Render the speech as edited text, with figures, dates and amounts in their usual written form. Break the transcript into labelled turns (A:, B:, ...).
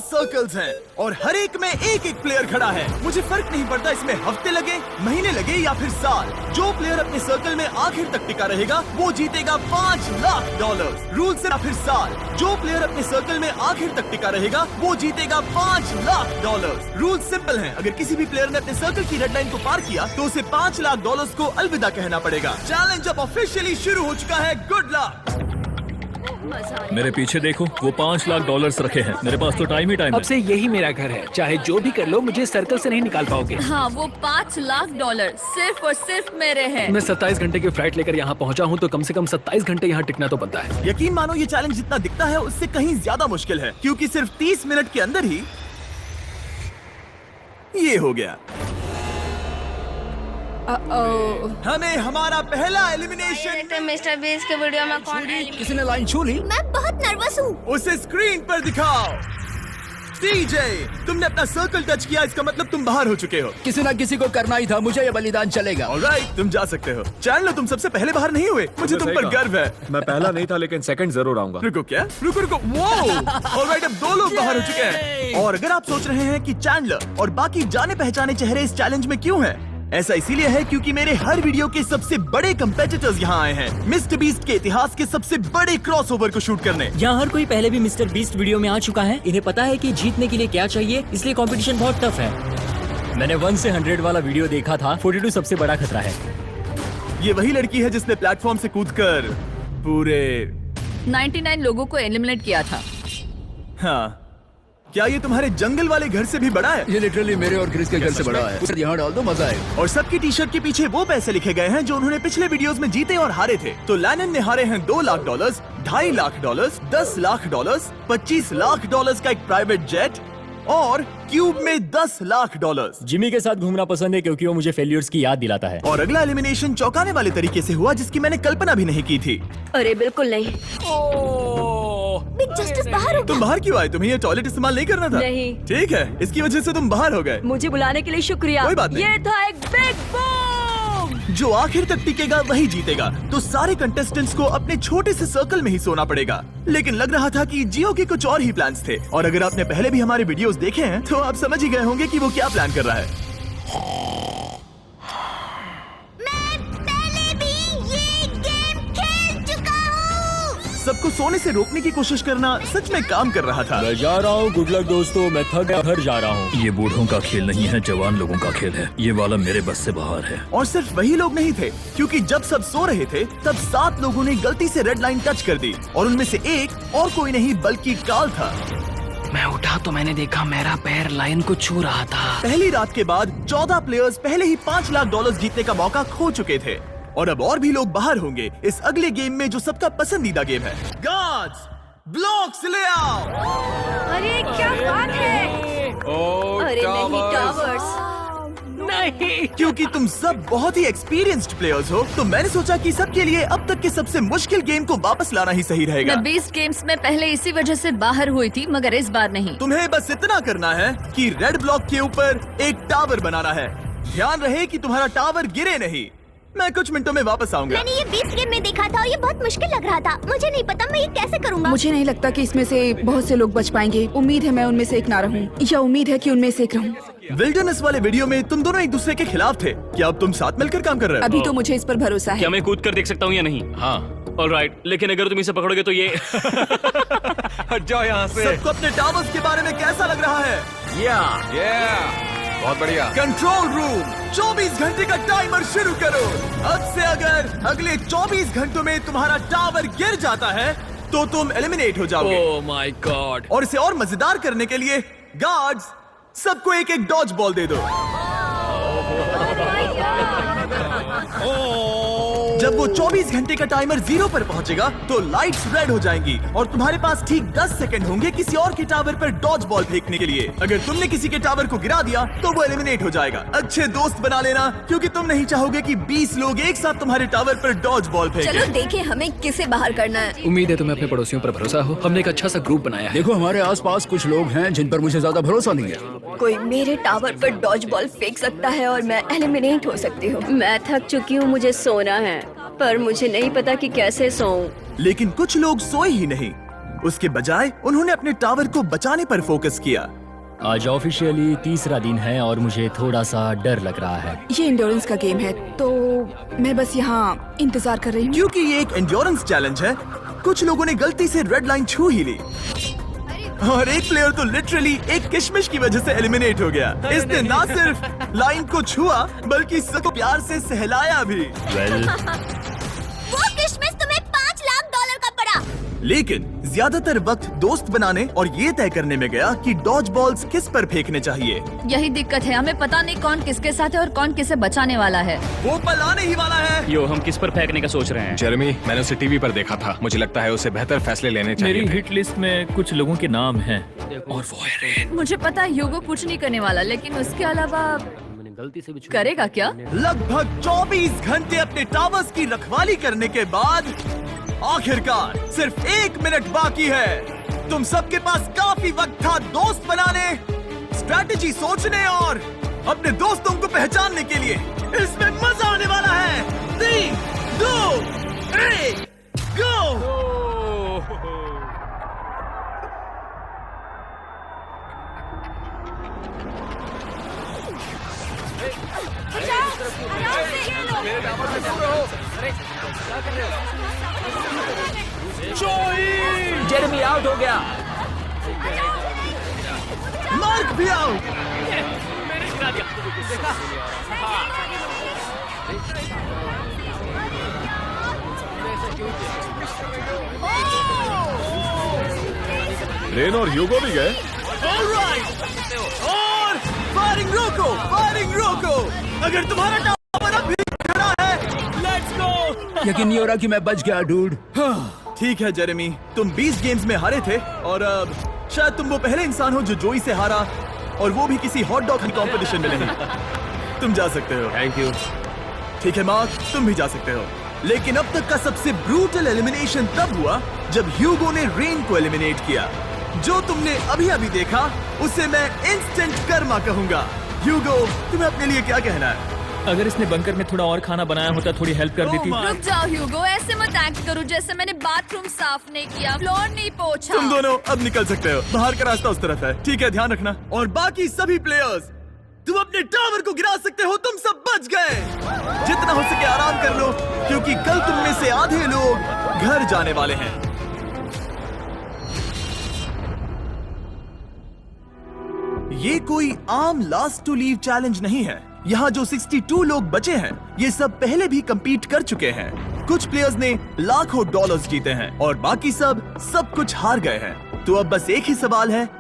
A: Circles हैं और हर एक में एक एक प्लेयर खड़ा है। मुझे फर्क नहीं पड़ता इसमें हफ्ते लगे, महीने लगे या फिर साल। जो प्लेयर अपने सर्कल में आखिर तक टिका रहेगा वो जीतेगा $5 लाख। रूल सिर्फ फिर साल। जो प्लेयर अपने सर्कल में आखिर तक टिका रहेगा वो जीतेगा $5 लाख। रूल सिंपल हैं। अगर किसी भी प्लेयर ने अपने सर्कल की रेड लाइन को पार किया तो उसे $5 लाख को अलविदा कहना पड़ेगा। चैलेंज अब ऑफिशियली शुरू हो चुका है। Good luck.
B: मेरे पीछे देखो, वो $5 लाख रखे हैं। मेरे पास तो टाइम ही टाइम है।
C: अब से यही मेरा घर है, चाहे जो भी कर लो मुझे सर्कल से नहीं निकाल पाओगे।
D: हाँ, वो $5 लाख सिर्फ और सिर्फ मेरे हैं।
C: मैं 27 घंटे की फ्लाइट लेकर यहाँ पहुँचा हूँ तो कम से कम 27 घंटे यहाँ टिकना तो बनता है।
A: यकीन मानो ये चैलेंज जितना दिखता है उससे कहीं ज्यादा मुश्किल है, क्योंकि सिर्फ 30 मिनट के अंदर ही ये हो गया। हमें हमारा पहला एलिमिनेशन
E: मिस्टर बीस्ट के वीडियो में कौन
C: किसी ने लाइन छू ली?
E: मैं बहुत नर्वस हूँ।
A: उसे स्क्रीन पर दिखाओ। टीजे, तुमने अपना सर्कल टच किया, इसका मतलब तुम बाहर हो चुके हो।
C: किसी ना किसी को करना ही था, मुझे ये बलिदान चलेगा।
A: ऑलराइट, तुम जा सकते हो। चैनलर, तुम सबसे पहले बाहर नहीं हुए, मुझे तुम पर गर्व है।
F: मैं पहला नहीं था लेकिन सेकंड जरूर आऊंगा।
A: रुको, क्या? रुको। वो ऑलराइट, अब 2 लोग बाहर हो चुके हैं। और अगर आप सोच रहे हैं कि चैंडलर और बाकी जाने पहचाने चेहरे इस चैलेंज में क्यों हैं? ऐसा इसीलिए है क्योंकि मेरे हर वीडियो के सबसे बड़े कंपेटिटर्स यहाँ आए हैं, मिस्टर बीस्ट के इतिहास के सबसे बड़े क्रॉसओवर को शूट करने।
G: यहाँ हर कोई पहले भी मिस्टर बीस्ट वीडियो में आ चुका है। इन्हें पता है कि जीतने के लिए क्या चाहिए, इसलिए कंपटीशन बहुत टफ है। मैंने 1 से 100 वाला वीडियो देखा था। 42 सबसे बड़ा खतरा है।
A: ये वही लड़की है जिसने प्लेटफॉर्म से कूदकर पूरे
D: 99 लोगों को एलिमिनेट किया था।
A: हाँ, क्या ये तुम्हारे जंगल वाले घर से भी बड़ा है?
C: ये लिटरली मेरे और क्रिस के घर से बड़ा है। यहाँ डाल दो, मजा आएगा।
A: और सबकी टी शर्ट के पीछे वो पैसे लिखे गए हैं जो उन्होंने पिछले वीडियोस में जीते और हारे थे। तो लैनन ने हारे हैं $2 लाख, $2.5 लाख, $10 लाख, $25 लाख का एक प्राइवेट जेट और क्यूब में $10 लाख।
G: जिमी के साथ घूमना पसंद है क्योंकि वो मुझे फेलियर्स की याद दिलाता है।
A: और अगला एलिमिनेशन चौंकाने वाले तरीके से हुआ जिसकी मैंने कल्पना भी नहीं की थी।
E: अरे बिल्कुल नहीं। बिग जस्टिस बाहर हो
A: तुम
E: गया।
A: बाहर क्यों आए? तुम्हें ये टॉयलेट इस्तेमाल नहीं करना था?
E: नहीं।
A: ठीक है, इसकी वजह से तुम बाहर हो गए।
E: मुझे बुलाने के लिए शुक्रिया।
A: कोई बात नहीं।
E: ये था एक बिग बूम।
A: जो आखिर तक टिकेगा वही जीतेगा। तो सारे कंटेस्टेंट्स को अपने छोटे से सर्कल में ही सोना पड़ेगा। लेकिन लग रहा था कि जियो के कुछ और ही प्लान्स थे। और अगर आपने पहले भी हमारे वीडियोस देखे हैं तो आप समझ ही गए होंगे कि वो क्या प्लान कर रहा है। सबको सोने से रोकने की कोशिश करना सच में काम कर रहा था।
G: मैं जा रहा हूँ, गुड लक दोस्तों, मैं थक गया, घर जा रहा हूँ।
B: ये बूढ़ों का खेल नहीं है, जवान लोगों का खेल है। ये वाला मेरे बस से बाहर है।
A: और सिर्फ वही लोग नहीं थे, क्योंकि जब सब सो रहे थे तब 7 लोगों ने गलती से रेड लाइन टच कर दी। और उनमें से एक और कोई नहीं बल्कि काल था।
C: मैं उठा तो मैंने देखा मेरा पैर लाइन को छू रहा था।
A: पहली रात के बाद 14 प्लेयर्स पहले ही $5 लाख जीतने का मौका खो चुके थे। और अब और भी लोग बाहर होंगे इस अगले गेम में जो सबका पसंदीदा गेम है। गार्ड्स, ब्लॉक्स ले आओ।
E: अरे क्या बात है। अरे नहीं, टावर्स
C: नहीं।
A: क्योंकि तुम सब बहुत ही एक्सपीरियंस्ड प्लेयर्स हो तो मैंने सोचा कि सबके लिए अब तक के सबसे मुश्किल गेम को वापस लाना ही सही रहेगा।
D: मैं 20 गेम्स में पहले इसी वजह से बाहर हुई थी, मगर इस बार नहीं।
A: तुम्हें बस इतना करना है कि रेड ब्लॉक के ऊपर एक टावर बनाना है। ध्यान रहे कि तुम्हारा टावर गिरे नहीं। मैं कुछ मिनटों में वापस आऊंगा।
E: मैंने ये 20 गेम में देखा था और ये बहुत मुश्किल लग रहा था। मुझे नहीं पता मैं ये कैसे करूँगा।
H: मुझे नहीं लगता कि इसमें से बहुत से लोग बच पाएंगे। उम्मीद है मैं उनमें से एक ना रहूं, या उम्मीद है कि उनमें से एक रहूं।
A: विल्डरनेस वाले वीडियो में तुम दोनों एक दूसरे के खिलाफ थे। क्या अब तुम साथ मिलकर काम कर रहे हो?
H: अभी तो मुझे इस पर भरोसा है।
I: क्या मैं कूद कर देख सकता हूँ या नहीं?
C: हाँ।
I: ऑलराइट, लेकिन अगर तुम इसे पकड़ोगे तो ये
F: हट जाओ यहाँ से।
A: सबको अपने टावर्स के बारे में कैसा लग रहा है?
F: बहुत बढ़िया।
A: कंट्रोल रूम, 24 घंटे का टाइमर शुरू करो। अब से अगर अगले 24 घंटों में तुम्हारा टावर गिर जाता है तो तुम एलिमिनेट हो जाओगे।
C: Oh my God.
A: और इसे और मजेदार करने के लिए गार्ड्स सबको एक एक डॉज बॉल दे दो। जब वो 24 घंटे का टाइमर 0 पर पहुंचेगा तो लाइट्स रेड हो जाएंगी और तुम्हारे पास ठीक 10 सेकंड होंगे किसी और के टावर पर डॉज बॉल फेंकने के लिए। अगर तुमने किसी के टावर को गिरा दिया तो वो एलिमिनेट हो जाएगा। अच्छे दोस्त बना लेना क्योंकि तुम नहीं चाहोगे कि 20 लोग एक साथ तुम्हारे टावर पर डॉज बॉल फेंकें।
D: चलो देखें हमें किसे बाहर करना है।
C: उम्मीद है तुम्हें अपने पड़ोसियों पर भरोसा हो। हमने एक अच्छा सा ग्रुप बनाया है।
J: देखो हमारे आसपास कुछ लोग हैं जिन पर मुझे ज्यादा भरोसा नहीं है।
E: कोई मेरे टावर पर डॉज बॉल फेंक सकता है और मैं एलिमिनेट हो सकती हूँ। मैं थक चुकी हूँ, मुझे सोना है, पर मुझे नहीं पता कि कैसे सोऊं।
A: लेकिन कुछ लोग सोए ही नहीं। उसके बजाय उन्होंने अपने टावर को बचाने पर फोकस किया।
G: आज ऑफिशियली तीसरा दिन है और मुझे थोड़ा सा डर लग रहा है।
H: ये इंड्योरेंस का गेम है तो मैं बस यहाँ इंतजार कर रही हूँ।
A: क्योंकि ये एक एंड्योरेंस चैलेंज है, कुछ लोगों ने गलती से रेड लाइन छू ही ली और एक प्लेयर तो लिटरली एक किशमिश की वजह से एलिमिनेट हो गया। इसने ना सिर्फ लाइन को छुआ बल्कि सबको प्यार से सहलाया भी।
E: वो किशमिश तुम्हें $5 लाख का पड़ा।
A: लेकिन ज्यादातर वक्त दोस्त बनाने और ये तय करने में गया कि डॉज बॉल्स किस पर फेंकने चाहिए।
D: यही दिक्कत है, हमें पता नहीं कौन किसके साथ है और कौन किसे बचाने वाला है।
A: वो पल आने ही वाला है।
I: यो, हम किस पर फेंकने का सोच रहे हैं?
F: जेरेमी, मैंने उसे टीवी पर देखा था। मुझे लगता है उसे बेहतर फैसले लेने चाहिए
B: मेरी
F: थे।
B: हिट लिस्ट में कुछ लोगों के नाम हैं और वो है रेन।
D: मुझे पता है ह्यूगो कुछ नहीं करने वाला, लेकिन उसके अलावा
C: गलती से भी
D: करेगा क्या?
A: लगभग 24 घंटे अपने टावर्स की रखवाली करने के बाद आखिरकार सिर्फ 1 मिनट बाकी है। तुम सबके पास काफी वक्त था दोस्त बनाने, स्ट्रैटेजी सोचने और अपने दोस्तों को पहचानने के लिए। इसमें मजा आने वाला है। 3, 2, 1, गो!
C: जेरेमी आउट हो गया।
A: मार्क भी आउट।
F: रेन और ह्यूगो भी गए।
A: ऑलराइट, और फायरिंग रोको, फायरिंग रोको। अगर तुम्हारा टावर अब भी खड़ा है, लेट्स गो।
J: यकीन नहीं हो रहा कि मैं बच गया डूड।
A: ठीक है जेरेमी, तुम 20 गेम्स में हारे थे और शायद तुम वो पहले इंसान हो जो जोई से हारा, और वो भी किसी हॉट डॉग की कंपटीशन में नहीं। तुम जा सकते हो।
F: Thank you.
A: ठीक है मार्क, तुम भी जा सकते हो। लेकिन अब तक का सबसे ब्रूटल एलिमिनेशन तब हुआ जब ह्यूगो ने रेन को एलिमिनेट किया। जो तुमने अभी अभी देखा उसे मैं इंस्टेंट कर्मा कहूंगा। ह्यूगो, तुम्हें अपने लिए क्या कहना है?
B: अगर इसने बंकर में थोड़ा और खाना बनाया होता, थोड़ी हेल्प कर देती।
D: रुक जाओ ह्यूगो, ऐसे मत एक्ट करो जैसे मैंने बाथरूम साफ नहीं किया, फ्लोर नहीं पोंछा।
A: तुम दोनों अब निकल सकते हो, बाहर का रास्ता उस तरफ है। ठीक है, ध्यान रखना। और बाकी सभी प्लेयर्स, तुम अपने टावर को गिरा सकते हो, तुम सब बच गए। जितना हो सके आराम कर लो, क्योंकि कल तुम में से आधे लोग घर जाने वाले हैं। ये कोई आम लास्ट टू लीव चैलेंज नहीं है। यहाँ जो 62 लोग बचे हैं, ये सब पहले भी compete कर चुके हैं। कुछ प्लेयर्स ने लाखों डॉलर्स जीते हैं और बाकी सब कुछ हार गए हैं। तो अब बस एक ही सवाल है